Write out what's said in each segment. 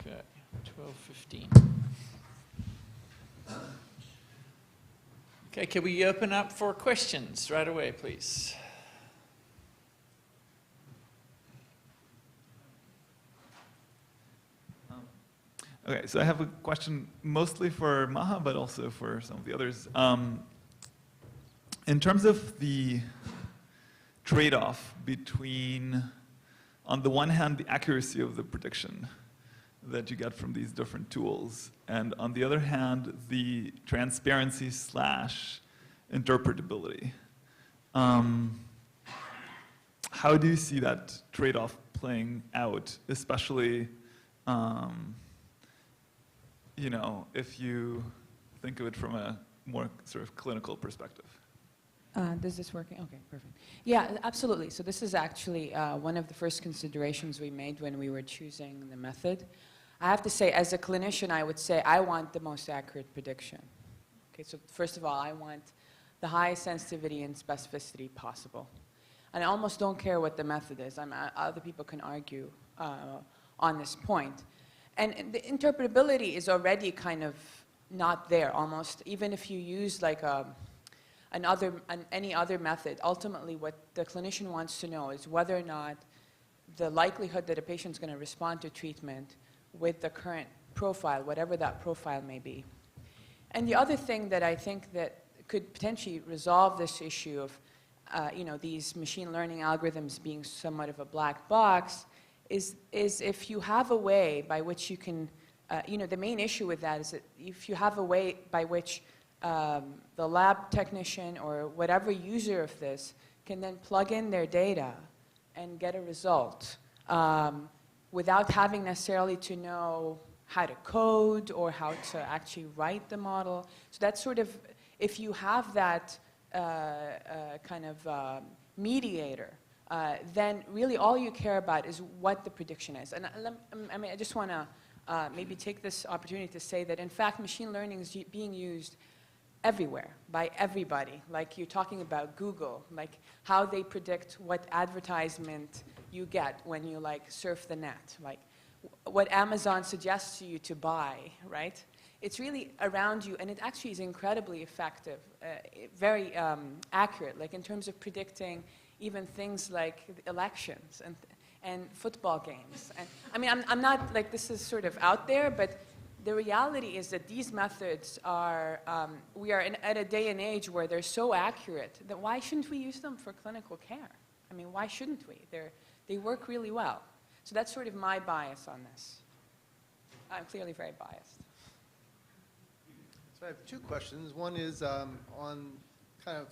Okay, 12:15. Okay, can we open up for questions right away, please? Okay, so I have a question mostly for Maha, but also for some of the others. In terms of the trade-off between, on the one hand, the accuracy of the prediction that you get from these different tools, and on the other hand, the transparency / interpretability. How do you see that trade-off playing out, especially you know, if you think of it from a more sort of clinical perspective? Is this working? Okay, perfect. Yeah, absolutely. So this is actually one of the first considerations we made when we were choosing the method. I have to say, as a clinician, I would say I want the most accurate prediction. Okay, so first of all, I want the highest sensitivity and specificity possible. And I almost don't care what the method is. Other people can argue on this point. And the interpretability is already kind of not there, almost. Even if you use like any other method, ultimately what the clinician wants to know is whether or not the likelihood that a patient's going to respond to treatment with the current profile, whatever that profile may be. And the other thing that I think that could potentially resolve this issue of you know, these machine learning algorithms being somewhat of a black box is if you have a way by which you can, you know, the main issue with that is that if you have a way by which the lab technician or whatever user of this can then plug in their data and get a result without having necessarily to know how to code or how to actually write the model. So that's sort of, if you have that kind of mediator, then really all you care about is what the prediction is. And I mean, I just want to maybe take this opportunity to say that, in fact, machine learning is being used everywhere by everybody. Like you're talking about Google, like how they predict what advertisement you get when you like surf the net, like what Amazon suggests to you to buy, right? It's really around you, and it actually is incredibly effective, very accurate, like in terms of predicting even things like elections and football games. And I mean, I'm not like, this is sort of out there, but the reality is that these methods are, we are at a day and age where they're so accurate that why shouldn't we use them for clinical care? I mean, why shouldn't we? They work really well. So that's sort of my bias on this. I'm clearly very biased. So I have two questions. One is on kind of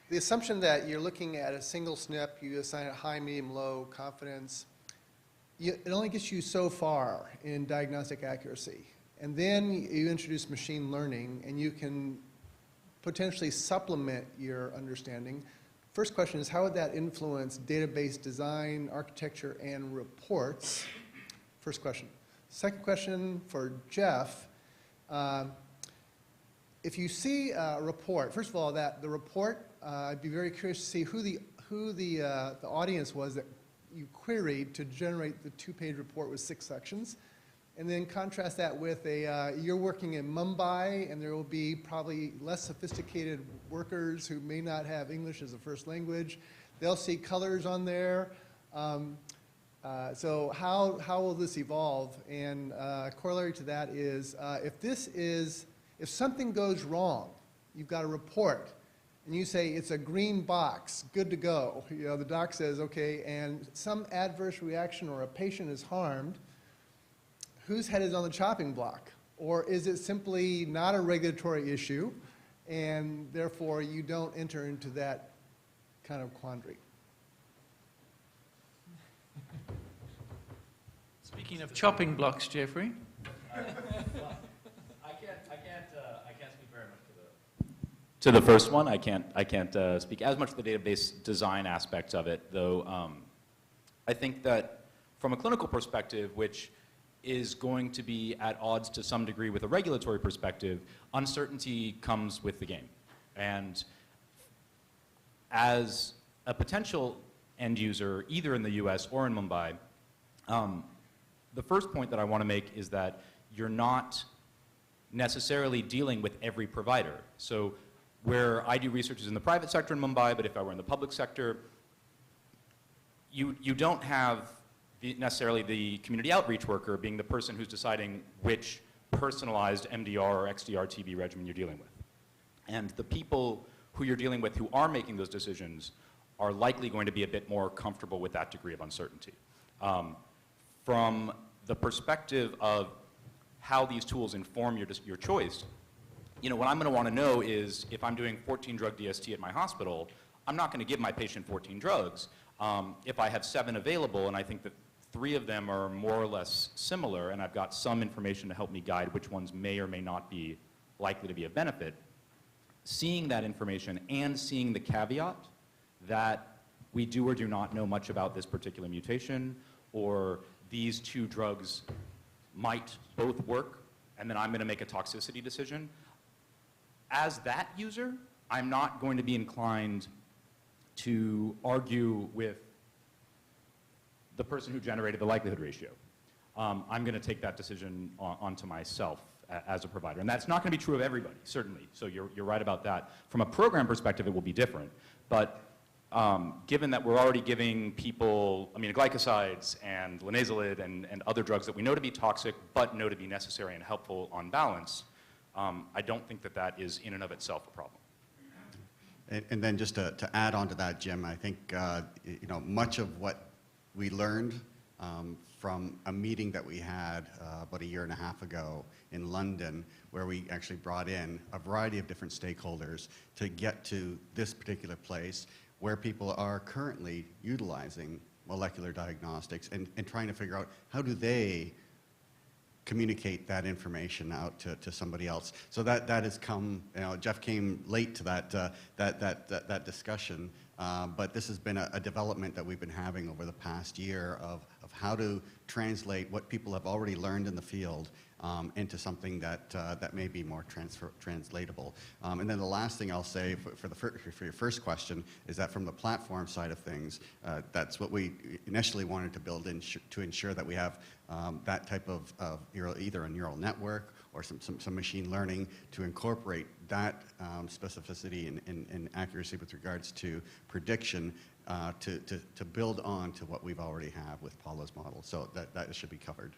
the assumption that you're looking at a single SNP, you assign it high, medium, low confidence. It only gets you so far in diagnostic accuracy. And then you introduce machine learning, and you can potentially supplement your understanding. First question is, how would that influence database design, architecture, and reports? First question. Second question for Jeff. If you see a report, first of all, the report, I'd be very curious to see who the audience was that you queried to generate the 2-page report with 6 sections. And then contrast that with you're working in Mumbai, and there will be probably less sophisticated workers who may not have English as a first language. They'll see colors on there. So how will this evolve? And corollary to that is, if something goes wrong, you've got a report, and you say it's a green box, good to go. You know, the doc says, okay, and some adverse reaction or a patient is harmed, whose head is on the chopping block? Or is it simply not a regulatory issue, and therefore you don't enter into that kind of quandary? Speaking of chopping blocks, Jeffrey. I can't speak very much to the first one. I can't speak as much to the database design aspects of it, though. I think that from a clinical perspective, which is going to be at odds to some degree with a regulatory perspective, uncertainty comes with the game. And as a potential end user, either in the US or in Mumbai, The first point that I want to make is that you're not necessarily dealing with every provider. So where I do research is in the private sector in Mumbai, but if I were in the public sector, you don't have necessarily the community outreach worker being the person who's deciding which personalized MDR or XDR TB regimen you're dealing with. And the people who you're dealing with who are making those decisions are likely going to be a bit more comfortable with that degree of uncertainty. From the perspective of how these tools inform your choice, what I'm going to want to know is if I'm doing 14 drug DST at my hospital, I'm not going to give my patient 14 drugs. If I have 7 available and I think that 3 of them are more or less similar and I've got some information to help me guide which ones may or may not be likely to be of benefit, seeing that information and seeing the caveat that we do or do not know much about this particular mutation, or these 2 drugs might both work, and then I'm going to make a toxicity decision. As that user, I'm not going to be inclined to argue with the person who generated the likelihood ratio. I'm going to take that decision onto myself as a provider. And that's not going to be true of everybody, certainly. So you're right about that. From a program perspective, it will be different. But given that we're already giving people aminoglycosides and linezolid and other drugs that we know to be toxic but know to be necessary and helpful on balance, I don't think that that is in and of itself a problem. And then just to add on to that, Jim, I think much of what we learned from a meeting that we had about 1.5 years ago in London, where we actually brought in a variety of different stakeholders to get to this particular place where people are currently utilizing molecular diagnostics and trying to figure out how do they communicate that information out to somebody else. So that has come, Jeff came late to that discussion, but this has been a development that we've been having over the past year of how to translate what people have already learned in the field into something that may be more translatable. And then the last thing I'll say for your first question is that from the platform side of things, that's what we initially wanted to build in to ensure that we have that type of either a neural network or some machine learning to incorporate that specificity and accuracy with regards to prediction to build on to what we've already have with Paula's model. So that should be covered.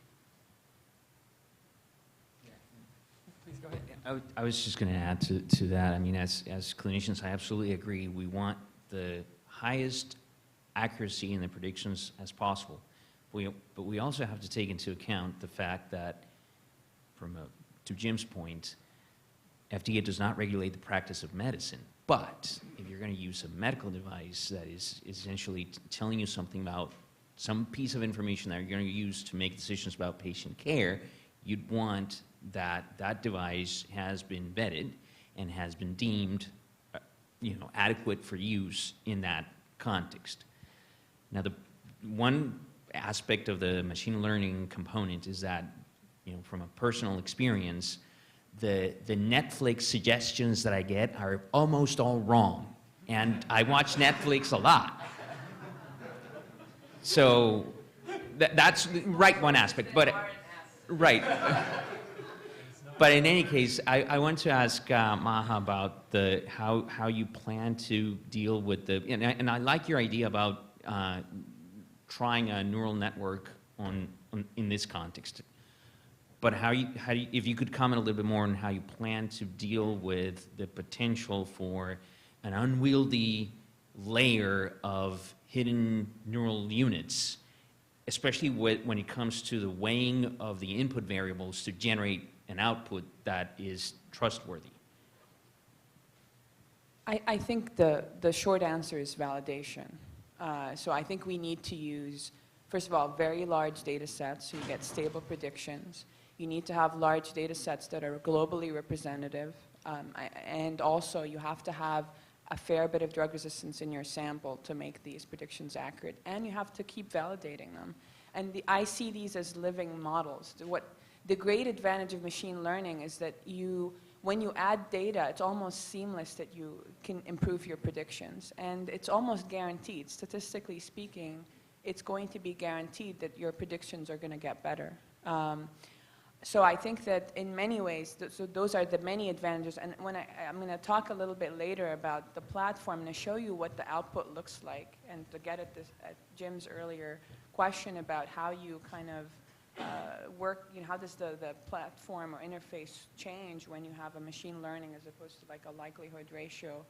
Please go ahead. Yeah. I was just going to add to that. I mean, as clinicians, I absolutely agree. We want the highest accuracy in the predictions as possible. But we also have to take into account the fact that, to Jim's point, FDA does not regulate the practice of medicine. But if you're going to use a medical device that is essentially telling you something about some piece of information that you're going to use to make decisions about patient care, you'd want that device has been vetted and has been deemed adequate for use in that context. Now, the one aspect of the machine learning component is that, from a personal experience, the Netflix suggestions that I get are almost all wrong. And I watch Netflix a lot. So that's right, one aspect. But right. But in any case, I want to ask Maha about how you plan to deal with and I like your idea about trying a neural network in this context. But if you could comment a little bit more on how you plan to deal with the potential for an unwieldy layer of hidden neural units, especially when it comes to the weighing of the input variables to generate an output that is trustworthy. I think the short answer is validation. So I think we need to use, first of all, very large data sets so you get stable predictions. You need to have large data sets that are globally representative. And also you have to have a fair bit of drug resistance in your sample to make these predictions accurate. And you have to keep validating them. And I see these as living models. The great advantage of machine learning is that when you add data, it's almost seamless that you can improve your predictions. And it's almost guaranteed, statistically speaking, it's going to be guaranteed that your predictions are going to get better. So I think that in many ways, so those are the many advantages. And when I'm going to talk a little bit later about the platform and show you what the output looks like, and to get at Jim's earlier question about how you kind of work, how does the platform or interface change when you have a machine learning as opposed to like a likelihood ratio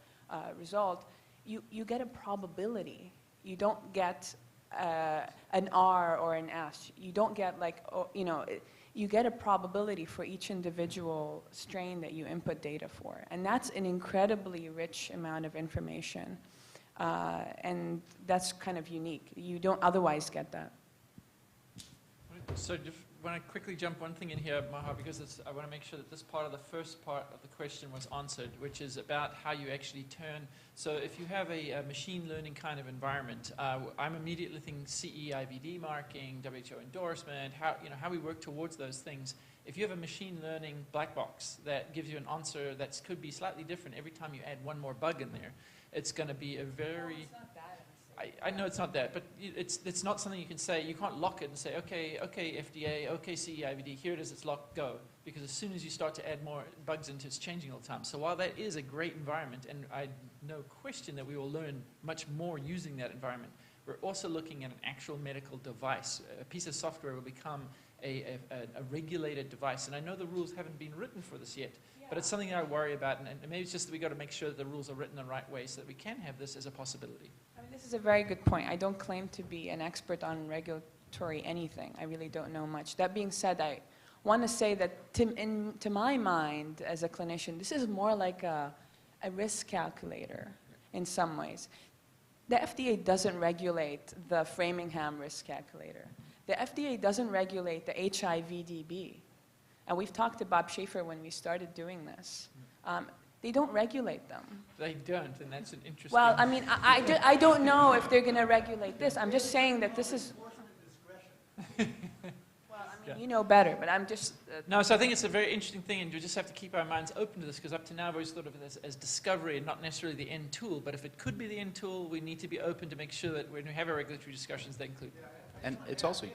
result, you get a probability. You don't get an R or an S. You don't get like, you get a probability for each individual strain that you input data for. And that's an incredibly rich amount of information. And that's kind of unique. You don't otherwise get that. So when I quickly jump one thing in here, Maha, because I want to make sure that this part of the first part of the question was answered, which is about how you actually turn. So if you have a machine learning kind of environment, I'm immediately thinking CE, IVD marking, WHO endorsement, how we work towards those things. If you have a machine learning black box that gives you an answer that could be slightly different every time you add one more bug in there, it's going to be a very... I know it's not that, but it's not something you can say. You can't lock it and say, okay, FDA, okay, CE, IVD, here it is, it's locked, go. Because as soon as you start to add more bugs into it, it's changing all the time. So while that is a great environment, and I no question that we will learn much more using that environment, we're also looking at an actual medical device. A piece of software will become a regulated device. And I know the rules haven't been written for this yet, but it's something that I worry about. And maybe it's just that we've got to make sure that the rules are written the right way so that we can have this as a possibility. I mean, this is a very good point. I don't claim to be an expert on regulatory anything. I really don't know much. That being said, I want to say that to my mind as a clinician, this is more like a risk calculator in some ways. The FDA doesn't regulate the Framingham risk calculator. The FDA doesn't regulate the HIV-DB. And we've talked to Bob Schaefer when we started doing this. They don't regulate them. They don't, and that's an interesting... Well, I mean, I don't know if they're going to regulate this. I'm just saying that this is... Well, I mean, you know better, but I'm just... No, so I think it's a very interesting thing, and we just have to keep our minds open to this, because up to now we've always thought of it as discovery and not necessarily the end tool. But if it could be the end tool, we need to be open to make sure that when we have our regulatory discussions, they include... And it's also...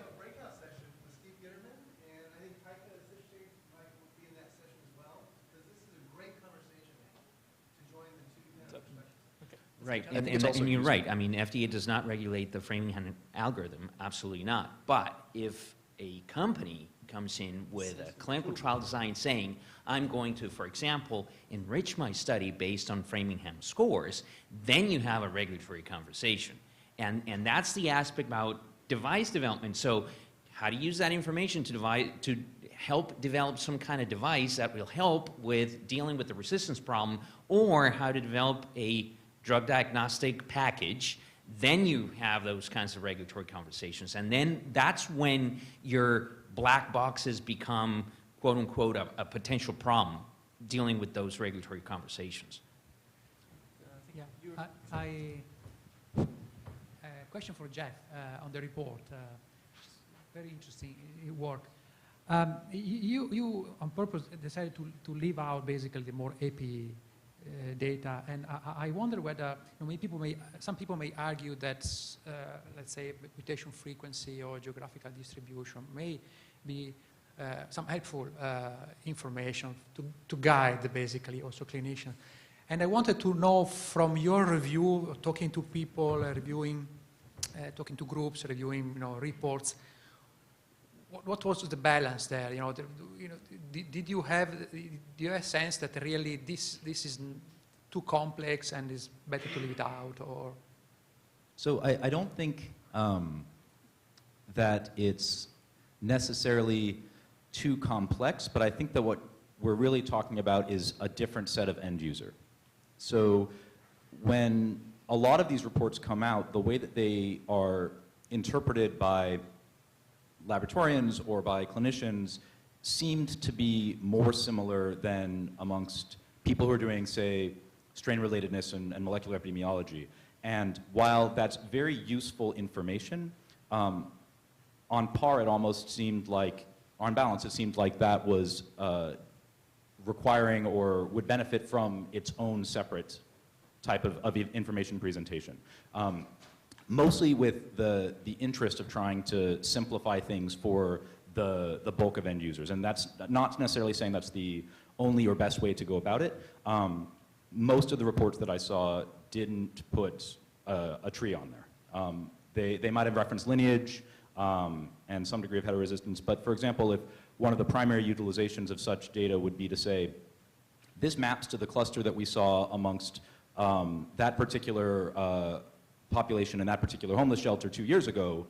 Right, and you're right. I mean, FDA does not regulate the Framingham algorithm, absolutely not. But if a company comes in with a clinical trial design saying, I'm going to, for example, enrich my study based on Framingham scores, then you have a regulatory conversation. And that's the aspect about device development. So how to use that information to help develop some kind of device that will help with dealing with the resistance problem, or how to develop a drug diagnostic package, then you have those kinds of regulatory conversations. And then that's when your black boxes become, quote unquote, a potential problem dealing with those regulatory conversations. Yeah, a question for Jeff on the report. Very interesting work. You on purpose decided to leave out basically the more API data, and I wonder whether some people may argue that, let's say, mutation frequency or geographical distribution may be some helpful information to guide basically also clinicians. And I wanted to know from your review, talking to people, reviewing, talking to groups, reviewing reports, what was the balance there? Did you have a sense that really this is too complex and is better to leave it out, or? So I don't think that it's necessarily too complex, but I think that what we're really talking about is a different set of end user. So when a lot of these reports come out, the way that they are interpreted by laboratorians or by clinicians seemed to be more similar than amongst people who are doing, say, strain relatedness and molecular epidemiology. And while that's very useful information, on par it almost seemed like, on balance, it seemed like that was requiring or would benefit from its own separate type of information presentation. mostly with the interest of trying to simplify things for the bulk of end users. And that's not necessarily saying that's the only or best way to go about it. Most of the reports that I saw didn't put a tree on there. They might have referenced lineage and some degree of heteroresistance, but for example, if one of the primary utilizations of such data would be to say, this maps to the cluster that we saw amongst that particular population in that particular homeless shelter 2 years ago,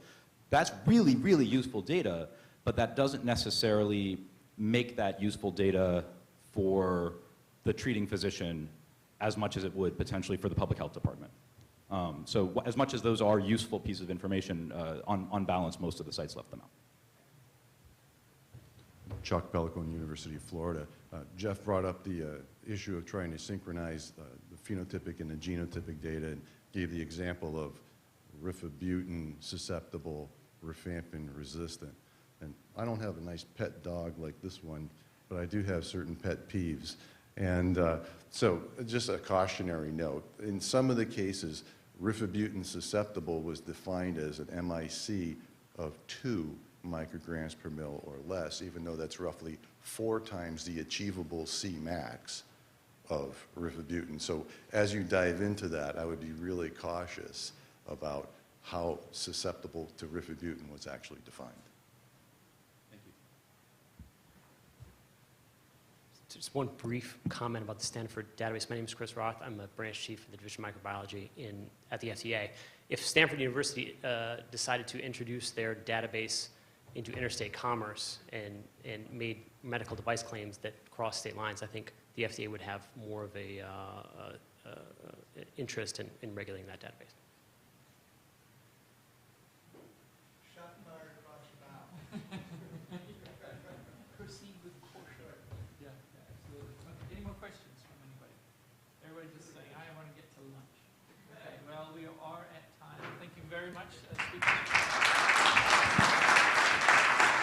that's really, really useful data, but that doesn't necessarily make that useful data for the treating physician as much as it would potentially for the public health department. So as much as those are useful pieces of information, on balance, most of the sites left them out. Chuck Bellicone, University of Florida. Jeff brought up the issue of trying to synchronize the phenotypic and the genotypic data and gave the example of rifabutin susceptible, rifampin resistant. And I don't have a nice pet dog like this one, but I do have certain pet peeves. And so just a cautionary note, in some of the cases, rifabutin susceptible was defined as an MIC of 2 micrograms per mil or less, even though that's roughly 4 times the achievable C max of rifabutin. So as you dive into that, I would be really cautious about how susceptible to rifabutin was actually defined. Thank you. Just one brief comment about the Stanford database. My name is Chris Roth. I'm a branch chief of the Division of Microbiology at the FDA. If Stanford University decided to introduce their database into interstate commerce and made medical device claims that cross state lines, I think the FDA would have more of a interest in regulating that database. Proceed with caution. Yeah, absolutely. Okay, any more questions from anybody? Everybody just saying, I want to get to lunch. Okay, well, we are at time. Thank you very much, speakers.